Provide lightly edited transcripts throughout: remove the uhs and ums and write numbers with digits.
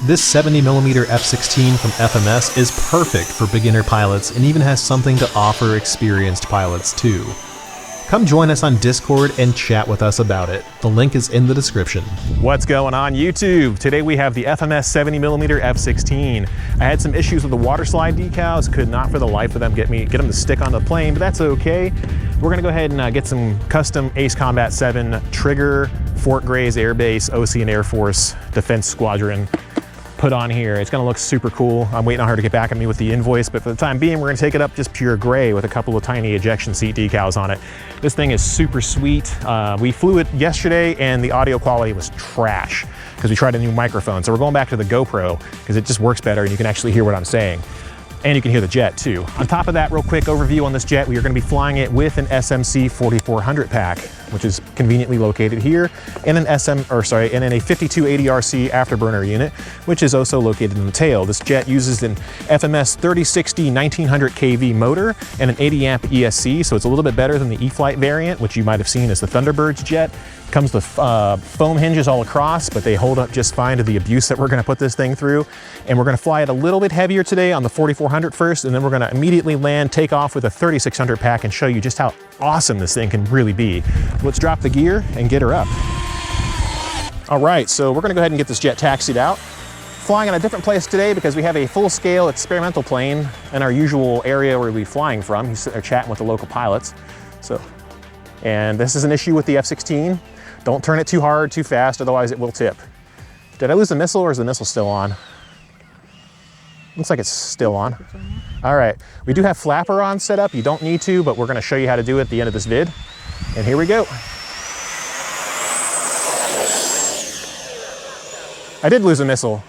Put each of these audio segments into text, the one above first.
This 70mm F-16 from FMS is perfect for beginner pilots and even has something to offer experienced pilots too. Come join us on Discord and chat with us about it. The link is in the description. What's going on YouTube? Today we have the FMS 70mm F-16. I had some issues with the water slide decals, could not for the life of them get them to stick on the plane, but that's okay. We're gonna go ahead and get some custom Ace Combat 7 trigger, Fort Grays Air Base, Ocean Air Force Defense Squadron put on here. It's gonna look super cool. I'm waiting on her to get back at me with the invoice, but for the time being, we're gonna take it up just pure gray with a couple of tiny ejection seat decals on it. This thing is super sweet. We flew it yesterday and the audio quality was trash because we tried a new microphone. So we're going back to the GoPro because it just works better and you can actually hear what I'm saying. And you can hear the jet too. On top of that, real quick overview on this jet, we are gonna be flying it with an SMC 4400 pack, which is conveniently located here, and in a 5280RC afterburner unit, which is also located in the tail. This jet uses an FMS 3060 1900 kV motor and an 80 amp ESC, so it's a little bit better than the E-flite variant, which you might have seen as the Thunderbird's jet. Comes with foam hinges all across, but they hold up just fine to the abuse that we're gonna put this thing through. And we're gonna fly it a little bit heavier today on the 4400 first, and then we're gonna immediately land, take off with a 3600 pack and show you just how awesome this thing can really be. Let's drop the gear and get her up. All right, so we're gonna go ahead and get this jet taxied out. Flying in a different place today because we have a full-scale experimental plane in our usual area where we'll be flying from. He's sitting there chatting with the local pilots. And this is an issue with the F-16. Don't turn it too hard, too fast, otherwise it will tip. Did I lose the missile or is the missile still on? Looks like it's still on. All right, we do have Flaperons set up. You don't need to, but we're gonna show you how to do it at the end of this vid. And here we go. I did lose a missile.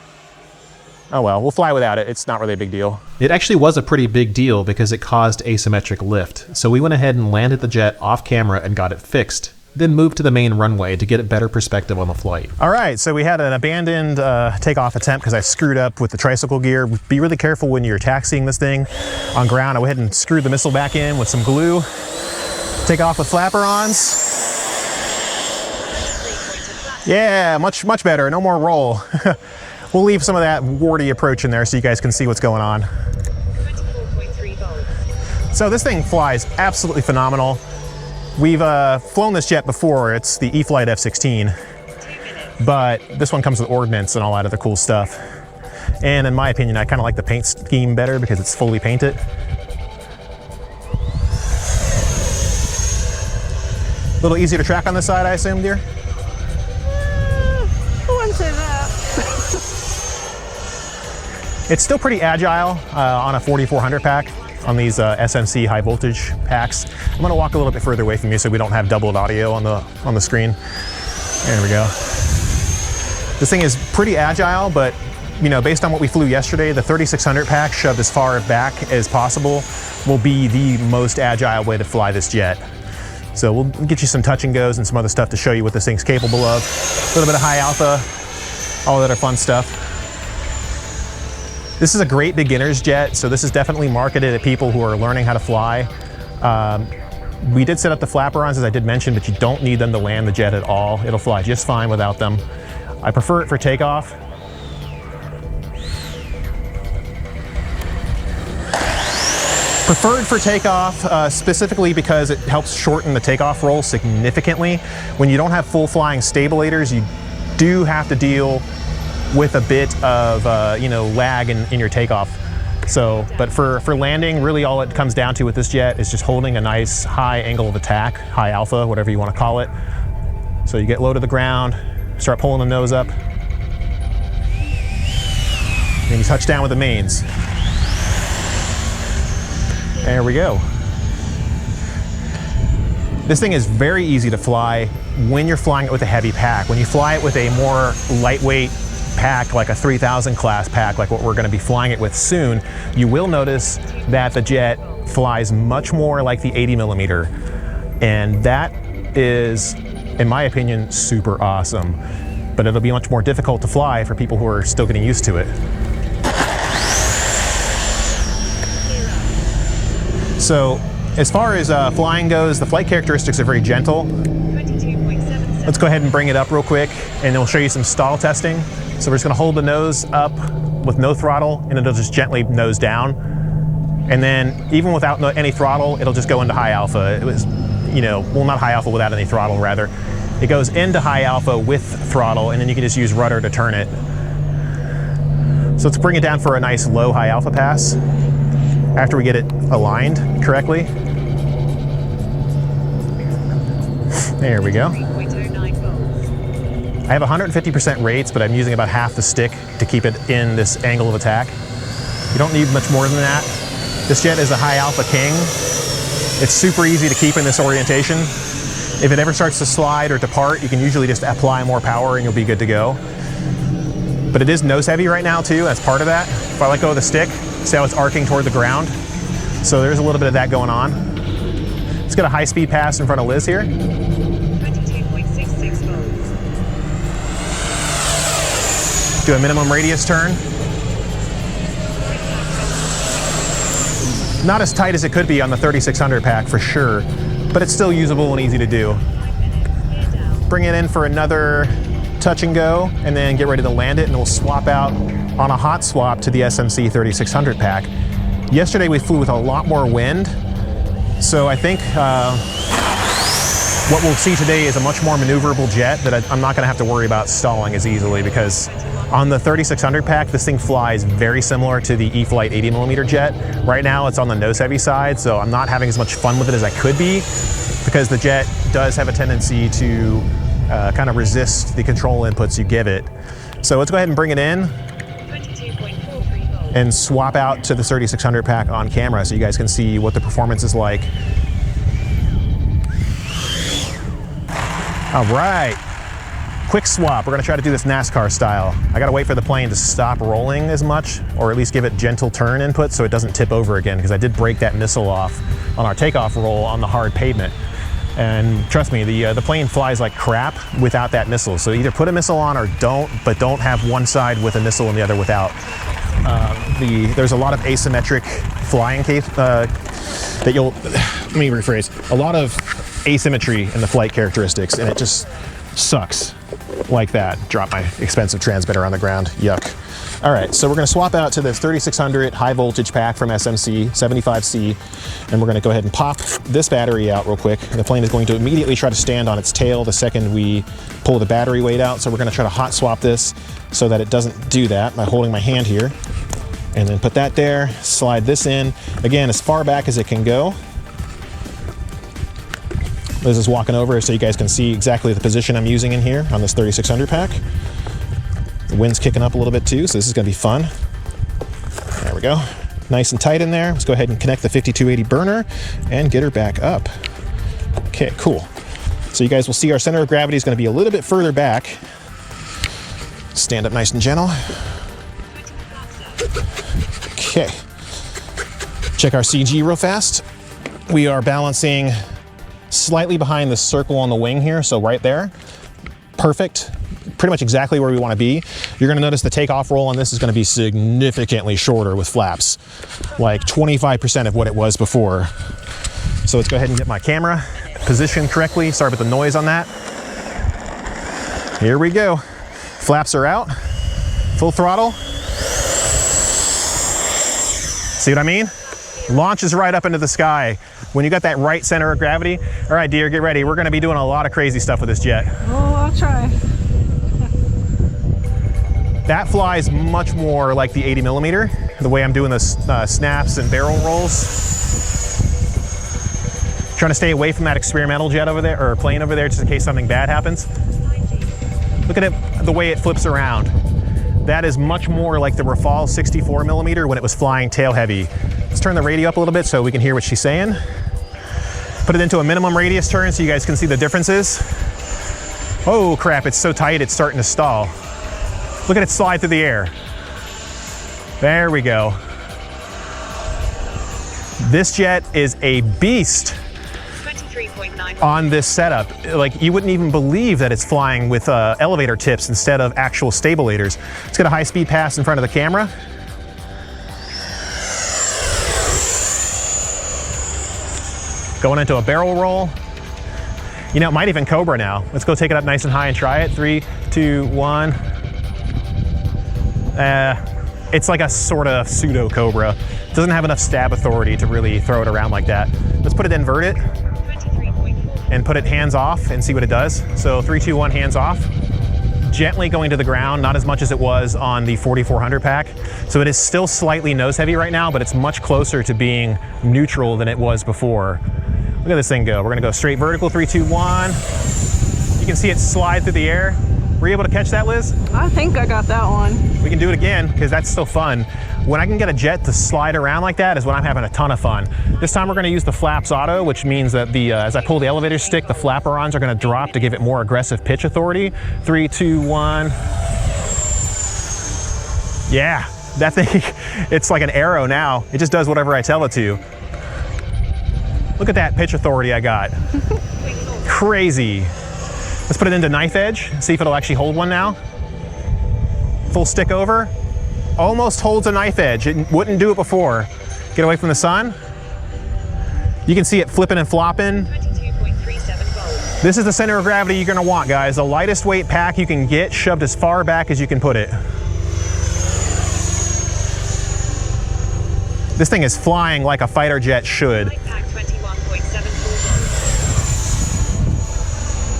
Oh well, we'll fly without it. It's not really a big deal. It actually was a pretty big deal because it caused asymmetric lift. So we went ahead and landed the jet off camera and got it fixed. Then moved to the main runway to get a better perspective on the flight. All right, so we had an abandoned takeoff attempt because I screwed up with the tricycle gear. Be really careful when you're taxiing this thing on ground. I went ahead and screwed the missile back in with some glue. Take off with Flaperons. Yeah, much better, no more roll. We'll leave some of that warty approach in there so you guys can see what's going on. 24.3 volts. So this thing flies absolutely phenomenal. We've flown this jet before. It's the E-flite F-16, but this one comes with ordnance and all that other cool stuff. And in my opinion, I kind of like the paint scheme better because it's fully painted. A little easier to track on this side, I assume, dear? I wouldn't say that. It's still pretty agile on a 4400 pack. On these SMC high voltage packs. I'm gonna walk a little bit further away from you so we don't have doubled audio on the screen. There we go. This thing is pretty agile, but you know, based on what we flew yesterday, the 3600 pack shoved as far back as possible will be the most agile way to fly this jet. So we'll get you some touch and goes and some other stuff to show you what this thing's capable of. A little bit of high alpha, all that other fun stuff. This is a great beginner's jet, so this is definitely marketed at people who are learning how to fly. We did set up the Flaperons, as I did mention, but you don't need them to land the jet at all. It'll fly just fine without them. I prefer it for takeoff. Preferred for takeoff, specifically because it helps shorten the takeoff roll significantly. When you don't have full flying stabilators, you do have to deal with a bit of lag in your takeoff. So, but for landing, really all it comes down to with this jet is just holding a nice high angle of attack, high alpha, whatever you want to call it. So you get low to the ground, start pulling the nose up, and you touch down with the mains. There we go. This thing is very easy to fly when you're flying it with a heavy pack. When you fly it with a more lightweight pack, like a 3000 class pack, like what we're going to be flying it with soon, you will notice that the jet flies much more like the 80mm. And that is, in my opinion, super awesome. But it'll be much more difficult to fly for people who are still getting used to it. So as far as flying goes, the flight characteristics are very gentle. 22.76 Let's go ahead and bring it up real quick and we'll show you some stall testing. So we're just gonna hold the nose up with no throttle and it'll just gently nose down. And then even without any throttle, it'll just go into high alpha. It was, well, not high alpha without any throttle rather. It goes into high alpha with throttle and then you can just use rudder to turn it. So let's bring it down for a nice low high alpha pass after we get it aligned correctly. There we go. I have 150% rates, but I'm using about half the stick to keep it in this angle of attack. You don't need much more than that. This jet is a high alpha king. It's super easy to keep in this orientation. If it ever starts to slide or depart, you can usually just apply more power and you'll be good to go. But it is nose heavy right now too, that's part of that. If I let go of the stick, see how it's arcing toward the ground? So there's a little bit of that going on. Let's get a high speed pass in front of Liz here. 22.66 volts. Do a minimum radius turn. Not as tight as it could be on the 3600 pack for sure, but it's still usable and easy to do. Bring it in for another touch and go, and then get ready to land it, and we'll swap out on a hot swap to the SMC 3600 pack. Yesterday we flew with a lot more wind, so I think what we'll see today is a much more maneuverable jet that I'm not going to have to worry about stalling as easily, because on the 3600 pack, this thing flies very similar to the E-flite 80mm jet. Right now it's on the nose heavy side, so I'm not having as much fun with it as I could be, because the jet does have a tendency to kind of resist the control inputs you give it. So let's go ahead and bring it in and swap out to the 3600 pack on camera so you guys can see what the performance is like. All right, quick swap. We're gonna try to do this NASCAR style. I gotta wait for the plane to stop rolling as much, or at least give it gentle turn input so it doesn't tip over again, because I did break that missile off on our takeoff roll on the hard pavement. And trust me, the plane flies like crap without that missile. So either put a missile on or don't, but don't have one side with a missile and the other without. There's a lot of asymmetric flying that you'll, let me rephrase, a lot of asymmetry in the flight characteristics, and it just sucks like that. Drop my expensive transmitter on the ground, yuck. All right, so we're gonna swap out to this 3600 high voltage pack from SMC, 75C, and we're gonna go ahead and pop this battery out real quick. The plane is going to immediately try to stand on its tail the second we pull the battery weight out, so we're gonna try to hot swap this so that it doesn't do that by holding my hand here. And then put that there, slide this in, again, as far back as it can go. Liz is walking over so you guys can see exactly the position I'm using in here on this 3600 pack. The wind's kicking up a little bit too, so this is gonna be fun. There we go. Nice and tight in there. Let's go ahead and connect the 5280 burner and get her back up. Okay, cool. So you guys will see our center of gravity is gonna be a little bit further back. Stand up nice and gentle. Okay. Check our CG real fast. We are balancing slightly behind the circle on the wing here, so right there. Perfect. Pretty much exactly where we want to be. You're going to notice the takeoff roll on this is going to be significantly shorter with flaps, like 25% of what it was before. So let's go ahead and get my camera positioned correctly. Sorry about the noise on that. Here we go. Flaps are out. Full throttle. See what I mean? Launches right up into the sky. When you got that right center of gravity. All right, dear, get ready. We're going to be doing a lot of crazy stuff with this jet. Oh, I'll try. That flies much more like the 80mm, the way I'm doing the snaps and barrel rolls. Trying to stay away from that experimental jet over there, or plane over there, just in case something bad happens. Look at it, the way it flips around. That is much more like the Rafale 64mm when it was flying tail heavy. Let's turn the radio up a little bit so we can hear what she's saying. Put it into a minimum radius turn so you guys can see the differences. Oh crap, it's so tight it's starting to stall. Look at it slide through the air. There we go. This jet is a beast on this setup. Like, you wouldn't even believe that it's flying with elevator tips instead of actual stabilators. Let's get a high speed pass in front of the camera. Going into a barrel roll. You know, it might even Cobra now. Let's go take it up nice and high and try it. 3, 2, 1. It's like a sort of pseudo Cobra. It doesn't have enough stab authority to really throw it around like that. Let's put it invert it and put it hands off and see what it does. So 3, 2, 1, hands off. Gently going to the ground, not as much as it was on the 4400 pack. So it is still slightly nose heavy right now, but it's much closer to being neutral than it was before. Look at this thing go. We're gonna go straight vertical, 3, 2, 1. You can see it slide through the air. Were you able to catch that, Liz? I think I got that one. We can do it again, because that's still fun. When I can get a jet to slide around like that is when I'm having a ton of fun. This time we're gonna use the flaps auto, which means that as I pull the elevator stick, the flaperons are gonna drop to give it more aggressive pitch authority. 3, 2, 1. Yeah, that thing, it's like an arrow now. It just does whatever I tell it to. Look at that pitch authority I got. Crazy. Let's put it into knife edge, see if it'll actually hold one now. Full stick over. Almost holds a knife edge. It wouldn't do it before. Get away from the sun. You can see it flipping and flopping. 22.37 volts. This is the center of gravity you're gonna want, guys. The lightest weight pack you can get, shoved as far back as you can put it. This thing is flying like a fighter jet should. Flight pack 21.74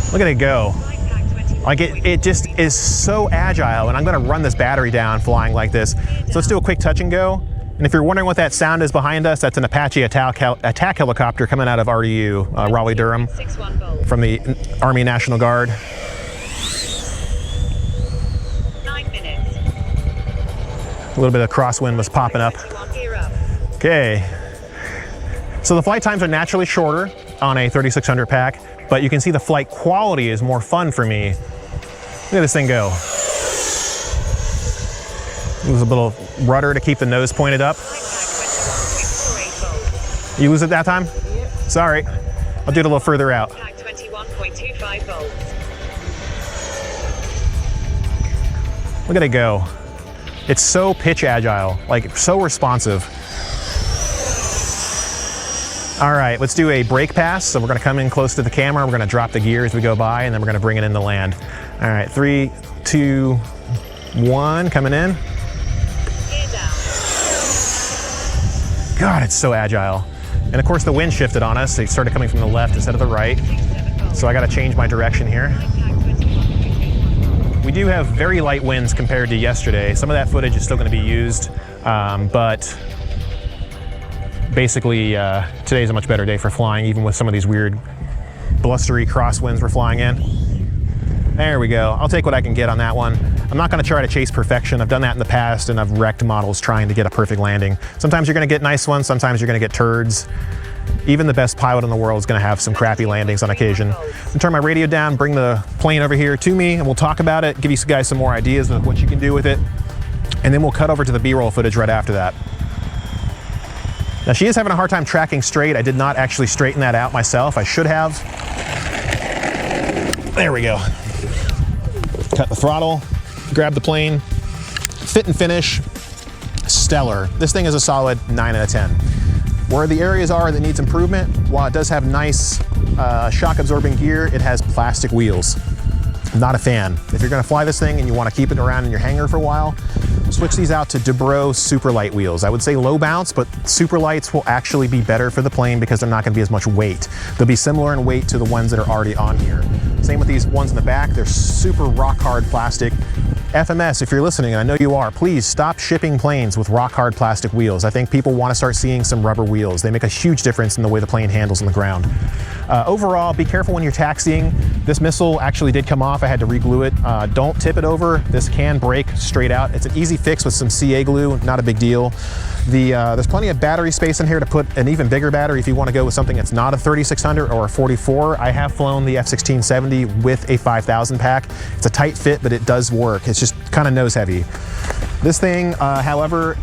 volts. Look at it go. Flight pack 21.74 Like it just is so agile, and I'm gonna run this battery down flying like this. So let's do a quick touch and go. And if you're wondering what that sound is behind us, that's an Apache attack helicopter coming out of RDU, Raleigh-Durham, 61 volts. from the Army National Guard. 9 minutes. A little bit of crosswind was popping up. 21 gear up. Okay. So the flight times are naturally shorter on a 3600 pack, but you can see the flight quality is more fun for me. Look at this thing go. Use a little rudder to keep the nose pointed up. Flight pack 21.48 volts. You lose it that time? Yep. Sorry. I'll do it a little further out. Pack 21.25 volts. Look at it go. It's so pitch agile, like so responsive. All right, let's do a brake pass. So we're gonna come in close to the camera. We're gonna drop the gear as we go by, and then we're gonna bring it in to land. All right, 3, 2, 1, coming in. Gear down. God, it's so agile. And of course the wind shifted on us. It started coming from the left instead of the right. 67 volts. So I gotta change my direction here. Flight pack 21.81 We do have very light winds compared to yesterday. Some of that footage is still gonna be used, but basically today's a much better day for flying, even with some of these weird blustery crosswinds we're flying in. There we go. I'll take what I can get on that one. I'm not gonna try to chase perfection. I've done that in the past, and I've wrecked models trying to get a perfect landing. Sometimes you're gonna get nice ones, sometimes you're gonna get turds. Even the best pilot in the world is gonna have some crappy landings on occasion. I'm turn my radio down, bring the plane over here to me, and we'll talk about it, give you guys some more ideas of what you can do with it, and then we'll cut over to the B-roll footage right after that. Now she is having a hard time tracking straight. I did not actually straighten that out myself. I should have. There we go. Cut the throttle, grab the plane, fit and finish, stellar. This thing is a solid 9 out of 10. Where the areas are that needs improvement, while it does have nice shock absorbing gear, it has plastic wheels. I'm not a fan. If you're gonna fly this thing and you wanna keep it around in your hangar for a while, switch these out to TwoBros super light wheels. I would say low bounce, but super lights will actually be better for the plane because they're not gonna be as much weight. They'll be similar in weight to the ones that are already on here. Same with these ones in the back. They're super rock hard plastic. FMS, if you're listening, and I know you are, please stop shipping planes with rock hard plastic wheels. I think people want to start seeing some rubber wheels. They make a huge difference in the way the plane handles on the ground. Overall, be careful when you're taxiing. This missile actually did come off. I had to re-glue it. Don't tip it over. This can break straight out. It's an easy fix with some CA glue, not a big deal. There's plenty of battery space in here to put an even bigger battery if you want to go with something that's not a 3600 or a 44. I have flown the F-1670 with a 5000 pack. It's a tight fit, but it does work. It's just kind of nose heavy. This thing, however,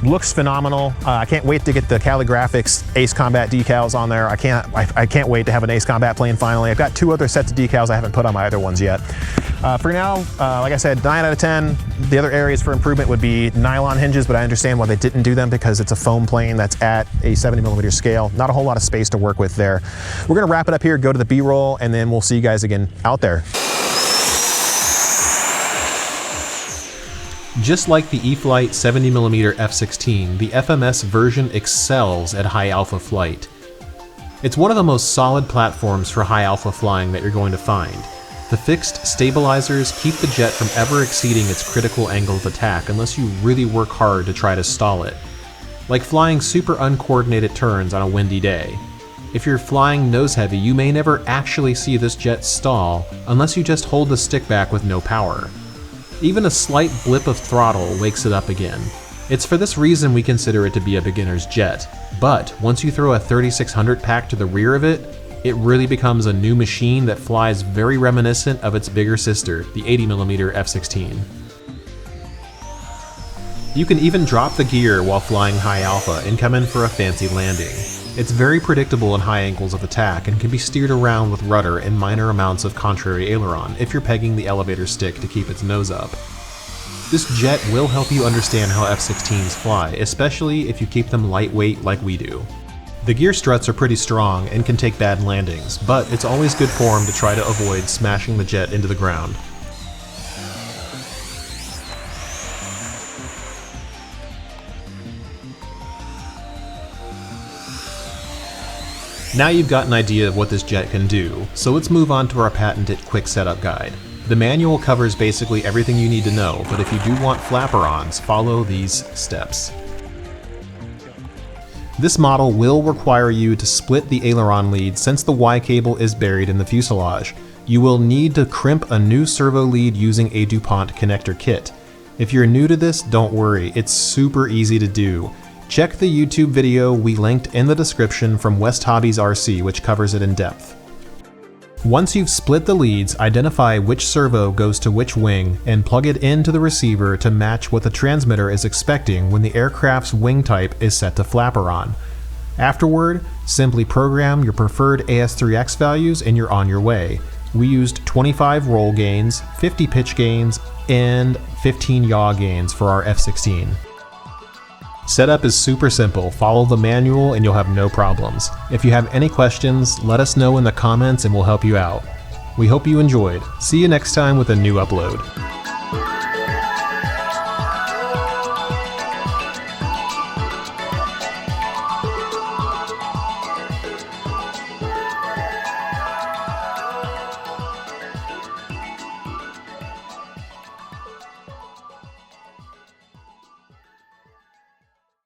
Looks phenomenal. I can't wait to get the Cali Graphics Ace Combat decals on there. I can't wait to have an Ace Combat plane finally. I've got 2 other sets of decals I haven't put on my other ones yet. For now, like I said, 9 out of 10. The other areas for improvement would be nylon hinges, but I understand why they didn't do them because it's a foam plane that's at a 70mm scale. Not a whole lot of space to work with there. We're gonna wrap it up here, go to the B-roll, and then we'll see you guys again out there. Just like the E-flite 70mm F-16, the FMS version excels at high alpha flight. It's one of the most solid platforms for high alpha flying that you're going to find. The fixed stabilizers keep the jet from ever exceeding its critical angle of attack unless you really work hard to try to stall it. Like flying super uncoordinated turns on a windy day. If you're flying nose heavy, you may never actually see this jet stall unless you just hold the stick back with no power. Even a slight blip of throttle wakes it up again. It's for this reason we consider it to be a beginner's jet, but once you throw a 3600 pack to the rear of it, it really becomes a new machine that flies very reminiscent of its bigger sister, the 80mm F-16. You can even drop the gear while flying high alpha and come in for a fancy landing. It's very predictable in high angles of attack and can be steered around with rudder and minor amounts of contrary aileron if you're pegging the elevator stick to keep its nose up. This jet will help you understand how F-16s fly, especially if you keep them lightweight like we do. The gear struts are pretty strong and can take bad landings, but it's always good form to try to avoid smashing the jet into the ground. Now you've got an idea of what this jet can do, so let's move on to our patented quick setup guide. The manual covers basically everything you need to know, but if you do want Flaperons, follow these steps. This model will require you to split the aileron lead since the Y cable is buried in the fuselage. You will need to crimp a new servo lead using a DuPont connector kit. If you're new to this, don't worry, it's super easy to do. Check the YouTube video we linked in the description from West Hobbies RC, which covers it in depth. Once you've split the leads, identify which servo goes to which wing and plug it into the receiver to match what the transmitter is expecting when the aircraft's wing type is set to Flaperon. Afterward, simply program your preferred AS3X values and you're on your way. We used 25 roll gains, 50 pitch gains, and 15 yaw gains for our F-16. Setup is super simple, follow the manual and you'll have no problems. If you have any questions, let us know in the comments and we'll help you out. We hope you enjoyed. See you next time with a new upload.